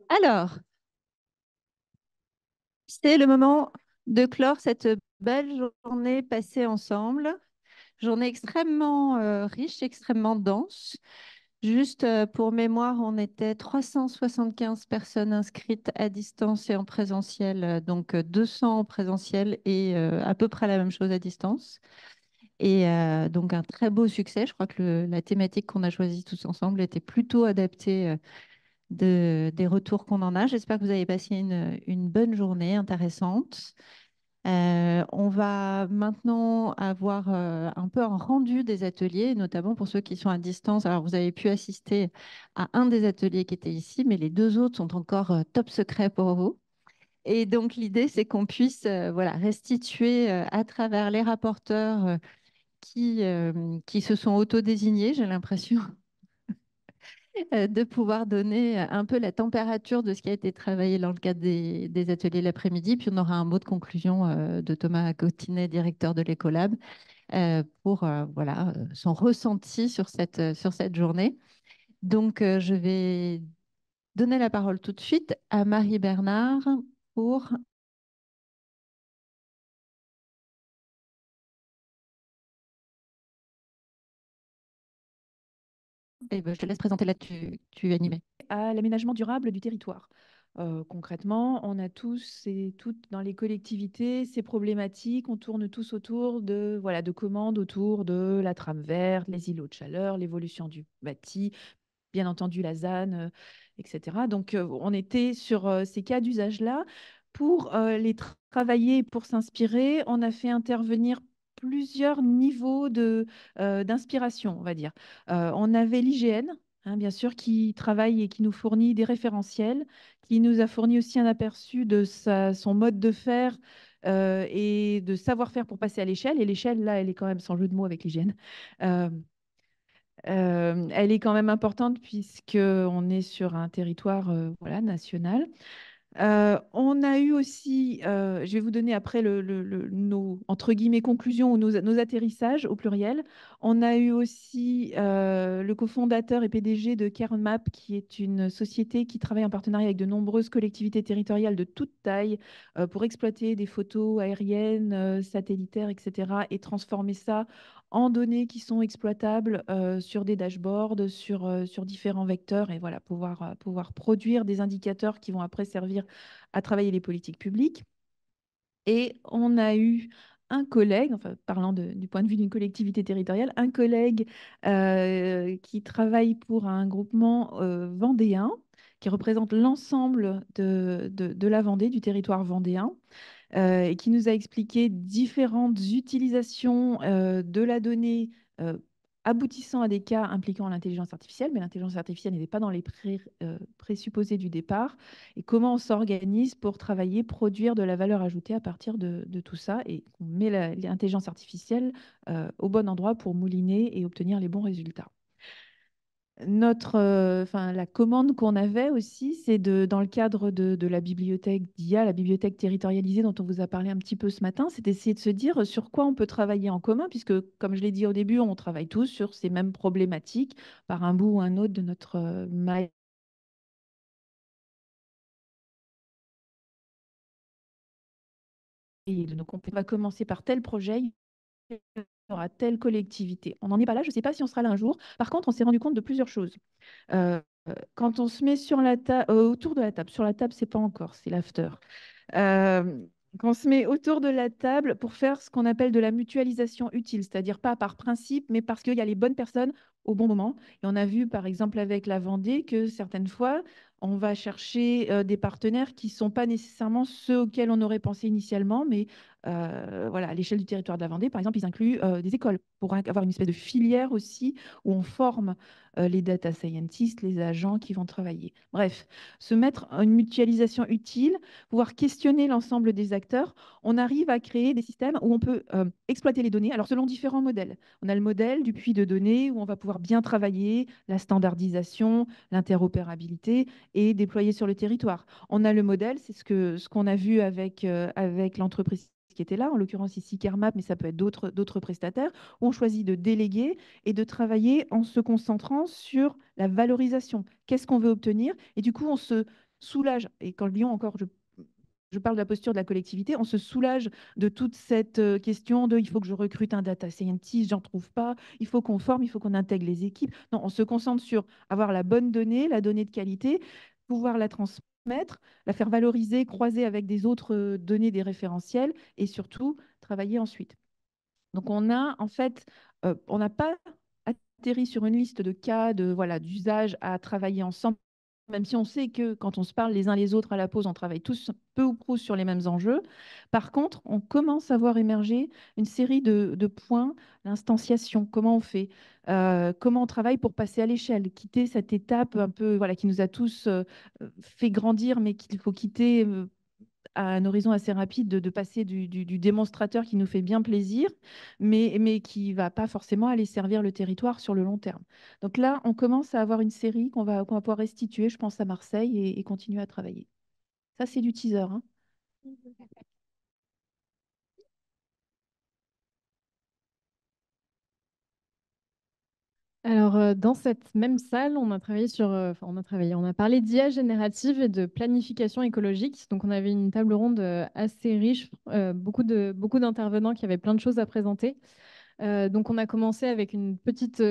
Alors, c'est le moment de clore cette belle journée passée ensemble. Journée extrêmement riche, extrêmement dense. Juste pour mémoire, on était 375 personnes inscrites à distance et en présentiel, donc 200 en présentiel et à peu près la même chose à distance. Et donc un très beau succès. Je crois que la thématique qu'on a choisie tous ensemble était plutôt adaptée des retours qu'on en a. J'espère que vous avez passé une bonne journée intéressante. On va maintenant avoir un peu un rendu des ateliers, notamment pour ceux qui sont à distance. Alors, vous avez pu assister à un des ateliers qui était ici, mais les deux autres sont encore top secrets pour vous. Et donc, l'idée, c'est qu'on puisse voilà, restituer à travers les rapporteurs qui se sont autodésignés, j'ai l'impression, de pouvoir donner un peu la température de ce qui a été travaillé dans le cadre des ateliers l'après-midi. Puis on aura un mot de conclusion de Thomas Cotinet, directeur de l'Ecolab, pour voilà, son ressenti sur cette journée. Donc, je vais donner la parole tout de suite à Marie Bernard pour... Eh ben, je te laisse présenter là, tu animais. À l'aménagement durable du territoire. Concrètement, on a tous et toutes dans les collectivités ces problématiques. On tourne tous autour de, voilà, de commandes autour de la trame verte, les îlots de chaleur, l'évolution du bâti, bien entendu la ZAN, etc. Donc, on était sur ces cas d'usage-là. Pour les travailler, pour s'inspirer, on a fait intervenir plusieurs niveaux d'inspiration, on va dire. On avait l'IGN, hein, bien sûr, qui travaille et qui nous fournit des référentiels, qui nous a fourni aussi un aperçu de son mode de faire et de savoir-faire pour passer à l'échelle. Et l'échelle, là, elle est quand même sans jeu de mots avec l'IGN. Elle est quand même importante puisqu'on est sur un territoire voilà, national. On a eu aussi, je vais vous donner après nos entre guillemets conclusions ou nos atterrissages au pluriel. On a eu aussi le cofondateur et PDG de CareMap, qui est une société qui travaille en partenariat avec de nombreuses collectivités territoriales de toute taille pour exploiter des photos aériennes, satellitaires, etc. et transformer ça en données qui sont exploitables sur des dashboards, sur différents vecteurs et voilà, pouvoir produire des indicateurs qui vont après servir à travailler les politiques publiques. Et on a eu un collègue, enfin parlant du point de vue d'une collectivité territoriale, un collègue qui travaille pour un groupement vendéen qui représente l'ensemble de la Vendée, du territoire vendéen, et qui nous a expliqué différentes utilisations de la donnée aboutissant à des cas impliquant l'intelligence artificielle, mais l'intelligence artificielle n'était pas dans les présupposés du départ, et comment on s'organise pour travailler, produire de la valeur ajoutée à partir de tout ça, et on met l'intelligence artificielle au bon endroit pour mouliner et obtenir les bons résultats. Enfin, la commande qu'on avait aussi, c'est dans le cadre de la bibliothèque d'IA, la bibliothèque territorialisée dont on vous a parlé un petit peu ce matin, c'est d'essayer de se dire sur quoi on peut travailler en commun, puisque, comme je l'ai dit au début, on travaille tous sur ces mêmes problématiques par un bout ou un autre de notre maille. Et de nos compétences. On va commencer par tel projet, il y aura telle collectivité. On n'en est pas là, je ne sais pas si on sera là un jour. Par contre, on s'est rendu compte de plusieurs choses. Euh, Quand on se met autour de la table, sur la table, c'est pas encore, c'est l'after. Euh, Quand on se met autour de la table pour faire ce qu'on appelle de la mutualisation utile, c'est-à-dire pas par principe, mais parce qu'il y a les bonnes personnes au bon moment. Et on a vu, par exemple, avec la Vendée, que certaines fois, on va chercher des partenaires qui ne sont pas nécessairement ceux auxquels on aurait pensé initialement, mais voilà, à l'échelle du territoire de la Vendée, par exemple, ils incluent des écoles pour avoir une espèce de filière aussi où on forme les data scientists, les agents qui vont travailler. Bref, se mettre en une mutualisation utile, pouvoir questionner l'ensemble des acteurs, on arrive à créer des systèmes où on peut exploiter les données, alors selon différents modèles. On a le modèle du puits de données où on va pouvoir bien travailler la standardisation, l'interopérabilité et déployer sur le territoire. On a le modèle, c'est ce qu'on a vu avec l'entreprise qui était là, en l'occurrence ici Kermap, mais ça peut être d'autres prestataires, où on choisit de déléguer et de travailler en se concentrant sur la valorisation. Qu'est-ce qu'on veut obtenir? Et du coup, on se soulage. Et quand je dis on encore, je parle de la posture de la collectivité, on se soulage de toute cette question de il faut que je recrute un data scientist, j'en trouve pas, il faut qu'on forme, il faut qu'on intègre les équipes. Non, on se concentre sur avoir la bonne donnée, la donnée de qualité, pouvoir la transmettre, la faire valoriser, croiser avec des autres données, des référentiels et surtout travailler ensuite. Donc on a en fait, on n'a pas atterri sur une liste de cas de voilà d'usage à travailler ensemble, même si on sait que quand on se parle les uns les autres à la pause, on travaille tous peu ou prou sur les mêmes enjeux. Par contre, on commence à voir émerger une série de points, l'instanciation, comment on fait, comment on travaille pour passer à l'échelle, quitter cette étape un peu voilà qui nous a tous fait grandir, mais qu'il faut quitter à un horizon assez rapide de passer du démonstrateur qui nous fait bien plaisir, mais qui ne va pas forcément aller servir le territoire sur le long terme. Donc là, on commence à avoir une série qu'on va pouvoir restituer, je pense, à Marseille et continuer à travailler. Ça, c'est du teaser, hein. Alors, dans cette même salle, on a travaillé enfin, on a travaillé, on a parlé d'IA générative et de planification écologique. Donc, on avait une table ronde assez riche, beaucoup d'intervenants qui avaient plein de choses à présenter. Donc, on a commencé avec une petite,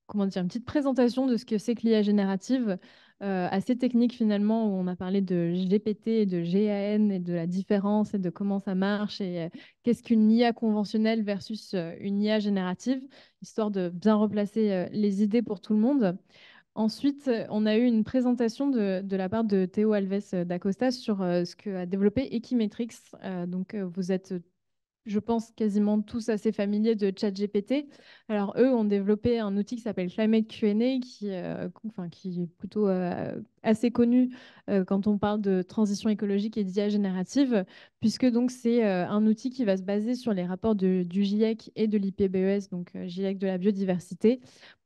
comment dire, une petite présentation de ce que c'est que l'IA générative, assez technique finalement, où on a parlé de GPT et de GAN et de la différence et de comment ça marche et qu'est-ce qu'une IA conventionnelle versus une IA générative, histoire de bien replacer les idées pour tout le monde. Ensuite, on a eu une présentation de la part de Théo Alves d'Acosta sur ce que a développé Equimetrix. Donc, vous êtes je pense, quasiment tous assez familiers de ChatGPT. Alors, eux ont développé un outil qui s'appelle Climate Q&A, qui est plutôt assez connu quand on parle de transition écologique et d'IA générative, puisque donc c'est un outil qui va se baser sur les rapports du GIEC et de l'IPBES, donc GIEC de la biodiversité,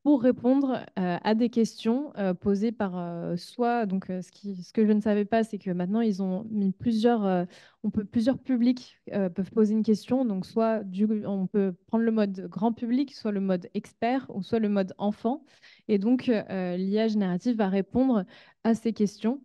pour répondre à des questions posées par soit, donc ce que je ne savais pas, c'est que maintenant ils ont mis plusieurs publics peuvent poser une question. Donc, on peut prendre le mode grand public, soit le mode expert, ou soit le mode enfant. Et donc, l'IA générative va répondre à ces questions.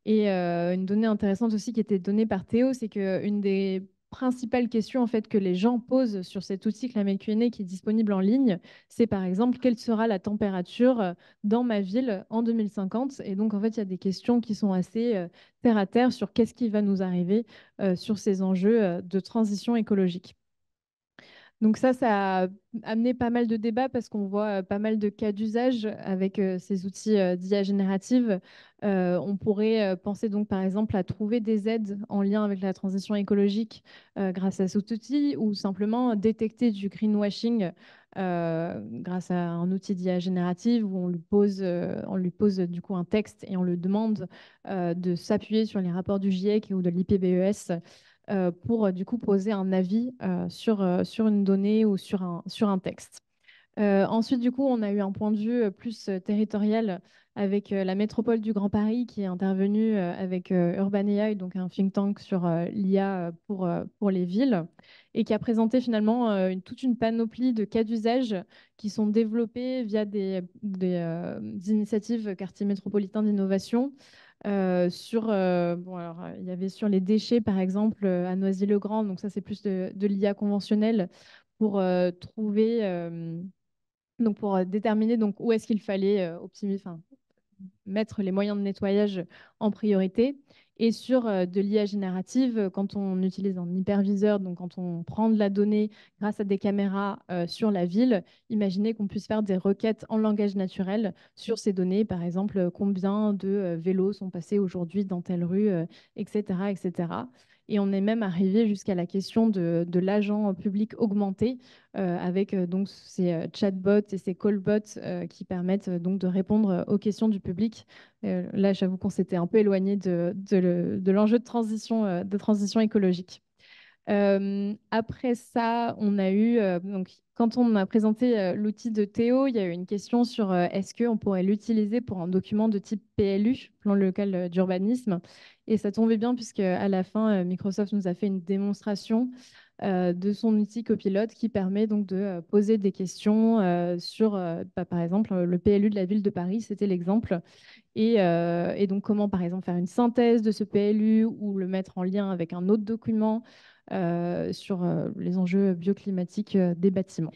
Et une donnée intéressante aussi qui était donnée par Théo, c'est qu'une des principales questions en fait que les gens posent sur cet outil Climate Q&A qui est disponible en ligne, c'est par exemple quelle sera la température dans ma ville en 2050. Et donc en fait il y a des questions qui sont assez terre à terre sur qu'est-ce qui va nous arriver sur ces enjeux de transition écologique. Donc ça a amené pas mal de débats parce qu'on voit pas mal de cas d'usage avec ces outils d'IA générative. On pourrait penser donc par exemple à trouver des aides en lien avec la transition écologique grâce à cet outil ou simplement détecter du greenwashing grâce à un outil d'IA générative où on lui pose du coup un texte et on le demande de s'appuyer sur les rapports du GIEC ou de l'IPBES pour du coup poser un avis sur une donnée ou sur un texte. Ensuite, du coup, on a eu un point de vue plus territorial avec la métropole du Grand Paris qui est intervenue avec Urban AI, donc un think tank sur l'IA pour les villes, et qui a présenté finalement toute une panoplie de cas d'usage qui sont développés via des initiatives quartier métropolitain d'innovation. Il y avait sur les déchets, par exemple, à Noisy-le-Grand, donc ça c'est plus de l'IA conventionnelle pour trouver donc pour déterminer donc où est-ce qu'il fallait mettre les moyens de nettoyage en priorité. Et sur de l'IA générative, quand on utilise un hyperviseur, donc quand on prend de la donnée grâce à des caméras sur la ville, imaginez qu'on puisse faire des requêtes en langage naturel sur ces données, par exemple combien de vélos sont passés aujourd'hui dans telle rue, etc., etc. Et on est même arrivé jusqu'à la question de l'agent public augmenté avec donc ces chatbots et ces callbots qui permettent donc de répondre aux questions du public. Là, j'avoue qu'on s'était un peu éloigné de l'enjeu de transition écologique. Après ça, on a eu, donc, quand on a présenté l'outil de Théo, il y a eu une question sur est-ce qu'on pourrait l'utiliser pour un document de type PLU, plan local d'urbanisme. Et ça tombait bien puisque à la fin, Microsoft nous a fait une démonstration de son outil copilote qui permet donc de poser des questions sur, par exemple, le PLU de la ville de Paris, c'était l'exemple. Et donc, comment, par exemple, faire une synthèse de ce PLU ou le mettre en lien avec un autre document sur les enjeux bioclimatiques des bâtiments.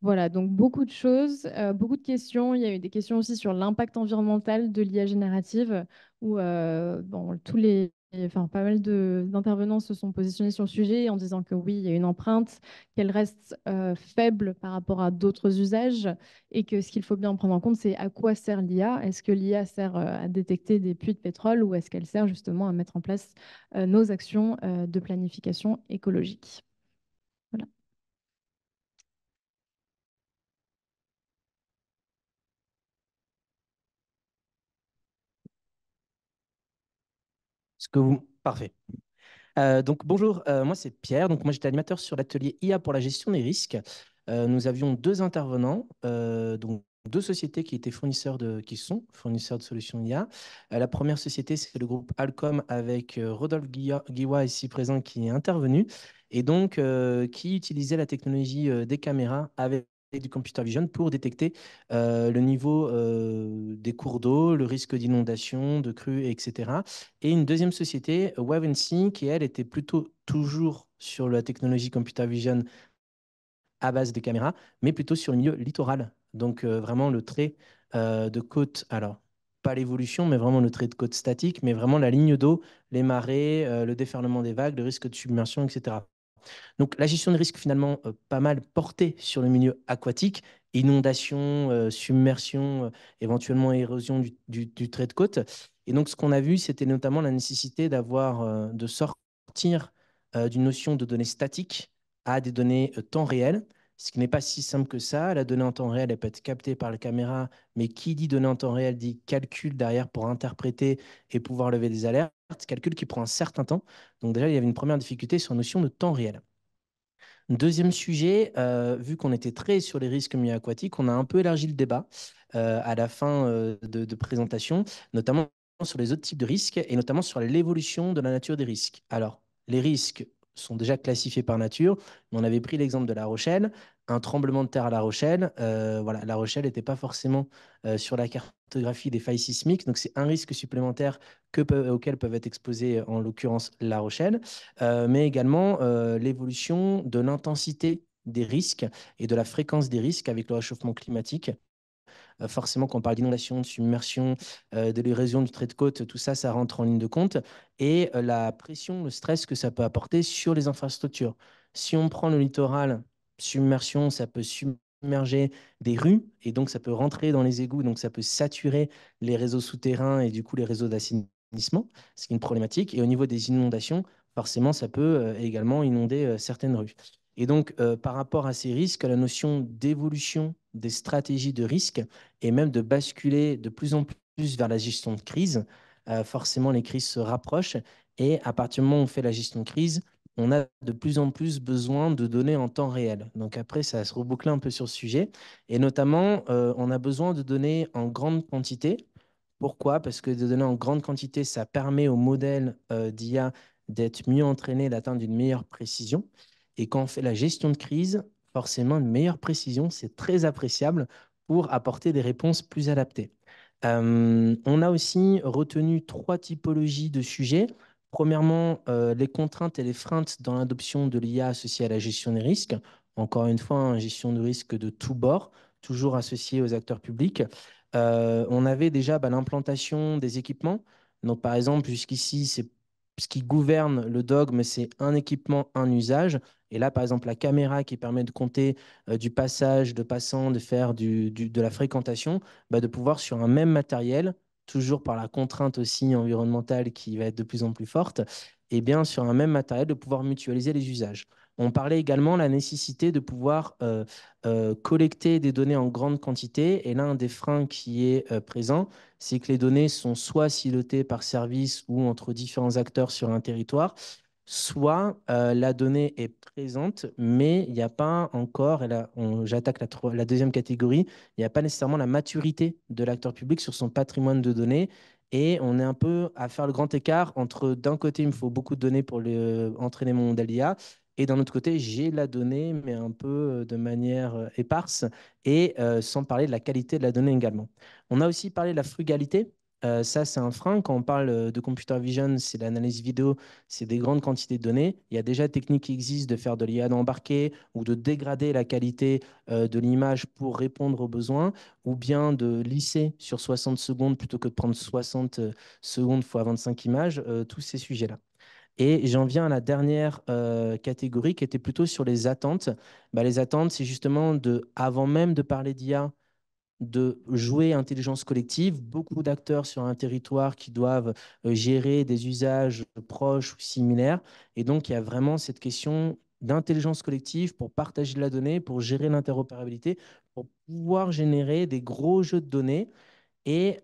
Voilà, donc beaucoup de choses, beaucoup de questions. Il y a eu des questions aussi sur l'impact environnemental de l'IA générative, où bon, enfin, pas mal d'intervenants se sont positionnés sur le sujet en disant que oui, il y a une empreinte, qu'elle reste faible par rapport à d'autres usages, et que ce qu'il faut bien prendre en compte, c'est à quoi sert l'IA. Est-ce que l'IA sert à détecter des puits de pétrole ou est-ce qu'elle sert justement à mettre en place nos actions de planification écologique? Voilà. Parfait. Donc bonjour, moi c'est Pierre. Donc moi j'étais animateur sur l'atelier IA pour la gestion des risques. Nous avions deux intervenants, donc deux sociétés qui sont fournisseurs de solutions IA. La première société, c'est le groupe Alcom avec Rodolphe Guiwa ici présent qui est intervenu et donc qui utilisait la technologie des caméras avec du computer vision pour détecter le niveau des cours d'eau, le risque d'inondation, de crues, etc. Et une deuxième société, Wavency, qui elle était plutôt toujours sur la technologie computer vision à base de caméras, mais plutôt sur le milieu littoral. Donc vraiment le trait de côte, alors pas l'évolution, mais vraiment le trait de côte statique, mais vraiment la ligne d'eau, les marées, le déferlement des vagues, le risque de submersion, etc. Donc la gestion de risque finalement pas mal portée sur le milieu aquatique, inondation, submersion, éventuellement érosion du trait de côte. Et donc ce qu'on a vu, c'était notamment la nécessité de sortir d'une notion de données statiques à des données temps réel, ce qui n'est pas si simple que ça. La donnée en temps réel, elle peut être captée par la caméra, mais qui dit donnée en temps réel dit calcul derrière pour interpréter et pouvoir lever des alertes, calcul qui prend un certain temps. Donc déjà, il y avait une première difficulté sur la notion de temps réel. Deuxième sujet, vu qu'on était très sur les risques milieux aquatiques, on a un peu élargi le débat à la fin de présentation, notamment sur les autres types de risques et notamment sur l'évolution de la nature des risques. Alors, les risques sont déjà classifiés par nature, mais on avait pris l'exemple de La Rochelle, un tremblement de terre à La Rochelle. Voilà, La Rochelle n'était pas forcément sur la cartographie des failles sismiques, donc c'est un risque supplémentaire auquel peuvent être exposés en l'occurrence La Rochelle. Mais également l'évolution de l'intensité des risques et de la fréquence des risques avec le réchauffement climatique. Forcément, quand on parle d'inondation, de submersion, de l'érosion du trait de côte, tout ça, ça rentre en ligne de compte. Et la pression, le stress que ça peut apporter sur les infrastructures. Si on prend le littoral, submersion, ça peut submerger des rues et donc ça peut rentrer dans les égouts, donc ça peut saturer les réseaux souterrains et du coup les réseaux d'assainissement, ce qui est une problématique. Et au niveau des inondations, forcément, ça peut également inonder certaines rues. Et donc, par rapport à ces risques, la notion d'évolution des stratégies de risque et même de basculer de plus en plus vers la gestion de crise, forcément, les crises se rapprochent. Et à partir du moment où on fait la gestion de crise, on a de plus en plus besoin de données en temps réel. Donc après, ça va se reboucler un peu sur ce sujet. Et notamment, on a besoin de données en grande quantité. Pourquoi? Parce que des données en grande quantité, ça permet au modèle d'IA d'être mieux entraîné, d'atteindre une meilleure précision. Et quand on fait la gestion de crise, forcément, une meilleure précision, c'est très appréciable pour apporter des réponses plus adaptées. On a aussi retenu trois typologies de sujets. Premièrement, les contraintes et les freins dans l'adoption de l'IA associée à la gestion des risques. Encore une fois, une gestion de risque de tous bords, toujours associée aux acteurs publics. On avait déjà l'implantation des équipements. Donc, par exemple, jusqu'ici, c'est ce qui gouverne le dogme, c'est un équipement, un usage. Et là, par exemple, la caméra qui permet de compter du passage, de passants, de faire de la fréquentation, de pouvoir sur un même matériel, toujours par la contrainte aussi environnementale qui va être de plus en plus forte, et bien sur un même matériel, de pouvoir mutualiser les usages. On parlait également de la nécessité de pouvoir collecter des données en grande quantité. Et l'un des freins qui est présent, c'est que les données sont soit silotées par service ou entre différents acteurs sur un territoire, soit la donnée est présente, mais il n'y a pas encore, et là j'attaque la deuxième catégorie, il n'y a pas nécessairement la maturité de l'acteur public sur son patrimoine de données. Et on est un peu à faire le grand écart entre, d'un côté, il me faut beaucoup de données pour entraîner mon modèle IA, Et d'un autre côté, j'ai la donnée, mais un peu de manière éparse, et sans parler de la qualité de la donnée également. On a aussi parlé de la frugalité. Ça, c'est un frein. Quand on parle de computer vision, c'est l'analyse vidéo, c'est des grandes quantités de données. Il y a déjà des techniques qui existent de faire de l'IA embarqué ou de dégrader la qualité de l'image pour répondre aux besoins, ou bien de lisser sur 60 secondes plutôt que de prendre 60 secondes fois 25 images, tous ces sujets-là. Et j'en viens à la dernière catégorie qui était plutôt sur les attentes. Bah, les attentes, c'est justement avant même de parler d'IA, de jouer intelligence collective. Beaucoup d'acteurs sur un territoire qui doivent gérer des usages proches ou similaires. Et donc, il y a vraiment cette question d'intelligence collective pour partager de la donnée, pour gérer l'interopérabilité, pour pouvoir générer des gros jeux de données. Et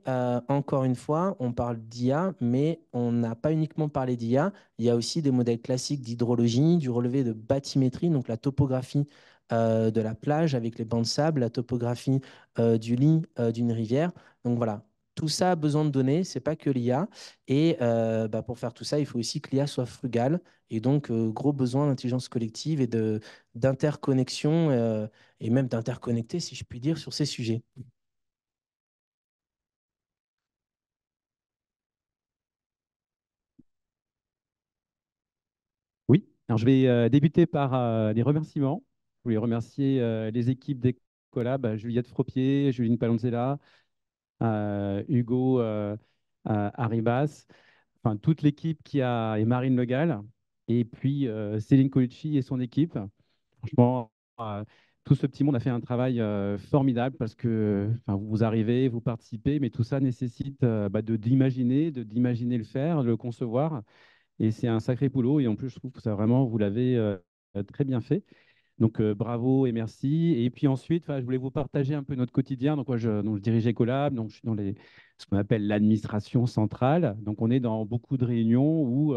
encore une fois, on parle d'IA, mais on n'a pas uniquement parlé d'IA. Il y a aussi des modèles classiques d'hydrologie, du relevé de bathymétrie, donc la topographie de la plage avec les bancs de sable, la topographie du lit d'une rivière. Donc voilà, tout ça a besoin de données, c'est pas que l'IA. Et bah, pour faire tout ça, il faut aussi que l'IA soit frugale. Et donc, gros besoin d'intelligence collective et d'interconnexion et même d'interconnecter, si je puis dire, sur ces sujets. Oui, alors je vais débuter par les remerciements. Je voulais remercier les équipes d'Ecolab, Juliette Fropier, Juline Palonzella, Hugo Arribas, enfin toute l'équipe et Marine Legal, et puis Céline Colucci et son équipe. Franchement, tout ce petit monde a fait un travail formidable parce que enfin, vous arrivez, vous participez, mais tout ça nécessite d'imaginer le faire, de le concevoir. Et c'est un sacré boulot. Et en plus, je trouve que ça vraiment, vous l'avez très bien fait. Donc, bravo et merci. Et puis ensuite, je voulais vous partager un peu notre quotidien. Donc, moi, je dirige Ecolab. Donc, je suis dans ce qu'on appelle l'administration centrale. Donc, on est dans beaucoup de réunions où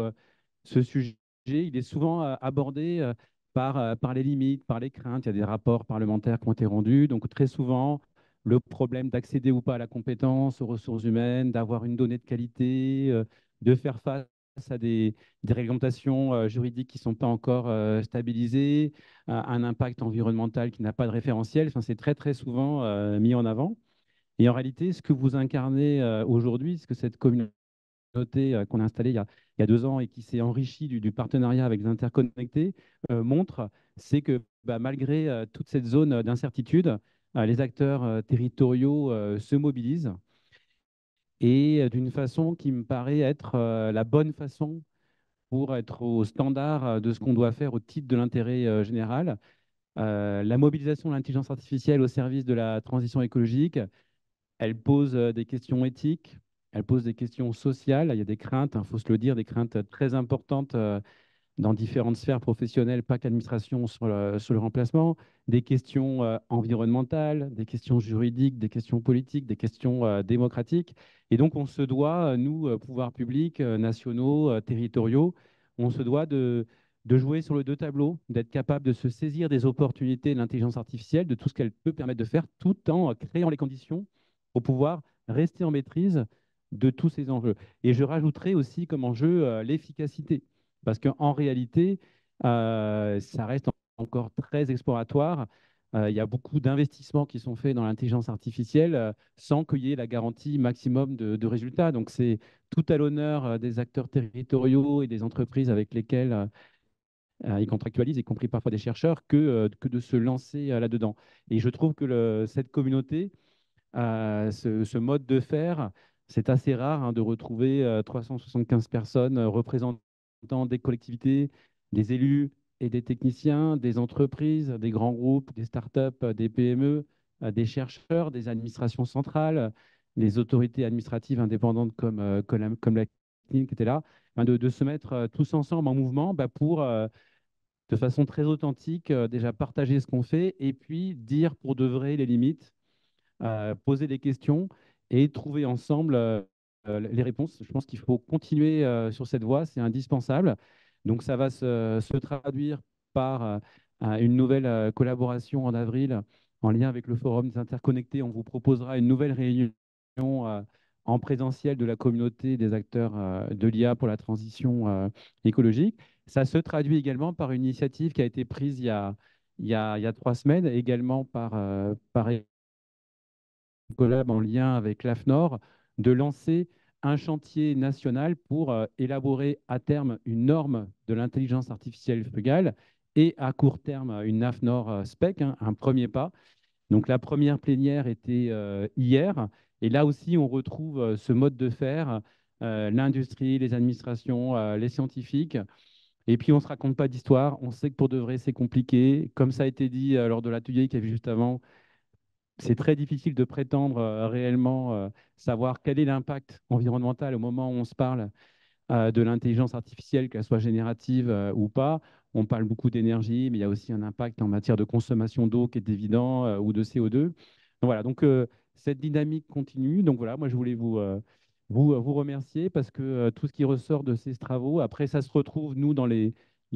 ce sujet, il est souvent abordé par les limites, par les craintes. Il y a des rapports parlementaires qui ont été rendus. Donc, très souvent, le problème d'accéder ou pas à la compétence, aux ressources humaines, d'avoir une donnée de qualité, de faire face à des réglementations juridiques qui ne sont pas encore stabilisées, un impact environnemental qui n'a pas de référentiel. Enfin, c'est très, très souvent mis en avant. Et en réalité, ce que vous incarnez aujourd'hui, ce que cette communauté qu'on a installée il y a 2 ans et qui s'est enrichie du partenariat avec les interconnectés montre, c'est que malgré toute cette zone d'incertitude, les acteurs territoriaux se mobilisent et d'une façon qui me paraît être la bonne façon pour être au standard de ce qu'on doit faire au titre de l'intérêt général. La mobilisation de l'intelligence artificielle au service de la transition écologique, elle pose des questions éthiques, elle pose des questions sociales. Il y a des craintes, il faut se le dire, des craintes très importantes dans différentes sphères professionnelles, pas qu'administration sur le remplacement, des questions environnementales, des questions juridiques, des questions politiques, des questions démocratiques. Et donc, on se doit, nous, pouvoirs publics, nationaux, territoriaux, on se doit de jouer sur les deux tableaux, d'être capable de se saisir des opportunités de l'intelligence artificielle, de tout ce qu'elle peut permettre de faire, tout en créant les conditions pour pouvoir rester en maîtrise de tous ces enjeux. Et je rajouterai aussi comme enjeu l'efficacité. Parce qu'en réalité, ça reste encore très exploratoire. Il y a beaucoup d'investissements qui sont faits dans l'intelligence artificielle sans qu'il y ait la garantie maximum de résultats. Donc, c'est tout à l'honneur des acteurs territoriaux et des entreprises avec lesquelles ils contractualisent, y compris parfois des chercheurs, que de se lancer là-dedans. Et je trouve que cette communauté, ce mode de faire, c'est assez rare de retrouver 375 personnes représentant des collectivités, des élus et des techniciens, des entreprises, des grands groupes, des startups, des PME, des chercheurs, des administrations centrales, les autorités administratives indépendantes comme la CNIL qui était là, de se mettre tous ensemble en mouvement pour de façon très authentique, déjà partager ce qu'on fait et puis dire pour de vrai les limites, poser des questions et trouver ensemble les réponses. Je pense qu'il faut continuer sur cette voie, c'est indispensable. Donc ça va se traduire par une nouvelle collaboration en avril en lien avec le Forum des interconnectés. On vous proposera une nouvelle réunion en présentiel de la communauté des acteurs de l'IA pour la transition écologique. Ça se traduit également par une initiative qui a été prise il y a 3 semaines, également par Ecolab en lien avec l'AFNOR, de lancer un chantier national pour élaborer à terme une norme de l'intelligence artificielle frugale et à court terme une AFNOR spec, hein, un premier pas. Donc la première plénière était hier et là aussi on retrouve ce mode de faire, l'industrie, les administrations, les scientifiques. Et puis on ne se raconte pas d'histoire, on sait que pour de vrai c'est compliqué. Comme ça a été dit lors de l'atelier qu'il y avait juste avant, c'est très difficile de prétendre réellement savoir quel est l'impact environnemental au moment où on se parle de l'intelligence artificielle, qu'elle soit générative ou pas. On parle beaucoup d'énergie, mais il y a aussi un impact en matière de consommation d'eau qui est évident ou de CO2. Donc, voilà, donc cette dynamique continue. Donc voilà, moi je voulais vous remercier parce que tout ce qui ressort de ces travaux, après ça se retrouve, nous, dans les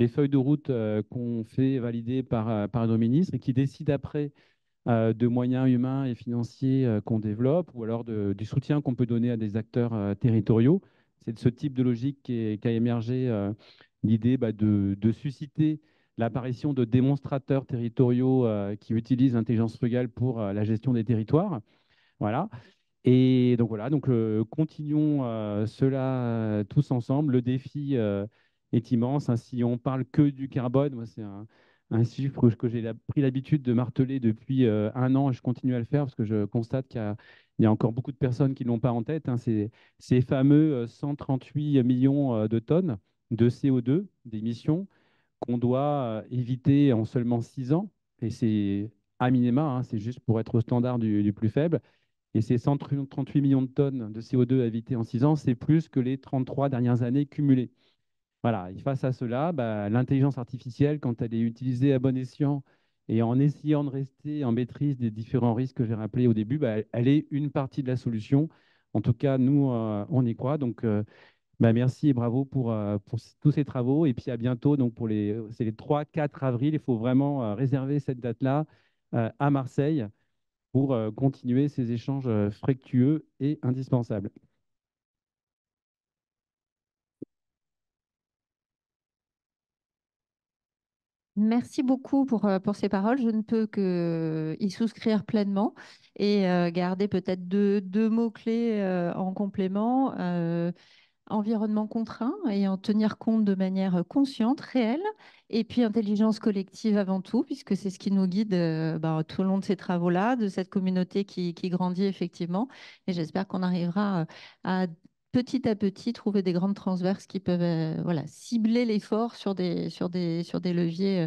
feuilles de route qu'on fait valider par nos ministres et qui décident après de moyens humains et financiers qu'on développe ou alors du soutien qu'on peut donner à des acteurs territoriaux. C'est de ce type de logique qu'a émergé l'idée de susciter l'apparition de démonstrateurs territoriaux qui utilisent l'intelligence frugale pour la gestion des territoires. Voilà. Et donc voilà, donc continuons cela tous ensemble. Le défi est immense, hein. Si on parle que du carbone, moi c'est un chiffre que j'ai pris l'habitude de marteler depuis 1 an et je continue à le faire parce que je constate qu'il y a encore beaucoup de personnes qui ne l'ont pas en tête, hein. Ces fameux 138 millions de tonnes de CO2 d'émissions qu'on doit éviter en seulement 6 ans. Et c'est à minima, hein, c'est juste pour être au standard du plus faible. Et ces 138 millions de tonnes de CO2 à éviter en 6 ans, c'est plus que les 33 dernières années cumulées. Voilà, et face à cela, l'intelligence artificielle, quand elle est utilisée à bon escient et en essayant de rester en maîtrise des différents risques que j'ai rappelés au début, elle est une partie de la solution. En tout cas, nous, on y croit. Donc, merci et bravo pour tous ces travaux. Et puis à bientôt. Donc c'est les 3-4 avril. Il faut vraiment réserver cette date-là à Marseille pour continuer ces échanges fructueux et indispensables. Merci beaucoup pour ces paroles. Je ne peux que y souscrire pleinement et garder peut-être deux mots-clés en complément. Environnement contraint et en tenir compte de manière consciente, réelle, et puis intelligence collective avant tout, puisque c'est ce qui nous guide tout au long de ces travaux-là, de cette communauté qui grandit effectivement. Et j'espère qu'on arrivera à petit à petit trouver des grandes transverses qui peuvent voilà, cibler l'effort sur des leviers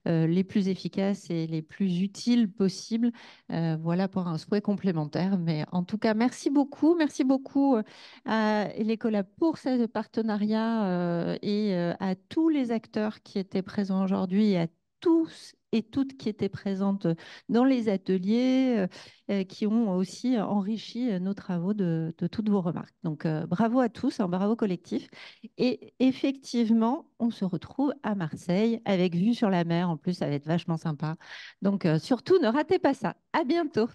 les plus efficaces et les plus utiles possibles. Voilà pour un souhait complémentaire. Mais en tout cas, merci beaucoup. Merci beaucoup à l'Ecolab pour ce partenariat et à tous les acteurs qui étaient présents aujourd'hui et à tous et toutes qui étaient présentes dans les ateliers, qui ont aussi enrichi nos travaux de toutes vos remarques. Donc, bravo à tous, un bravo collectif. Et effectivement, on se retrouve à Marseille avec vue sur la mer. En plus, ça va être vachement sympa. Donc, surtout, ne ratez pas ça. À bientôt.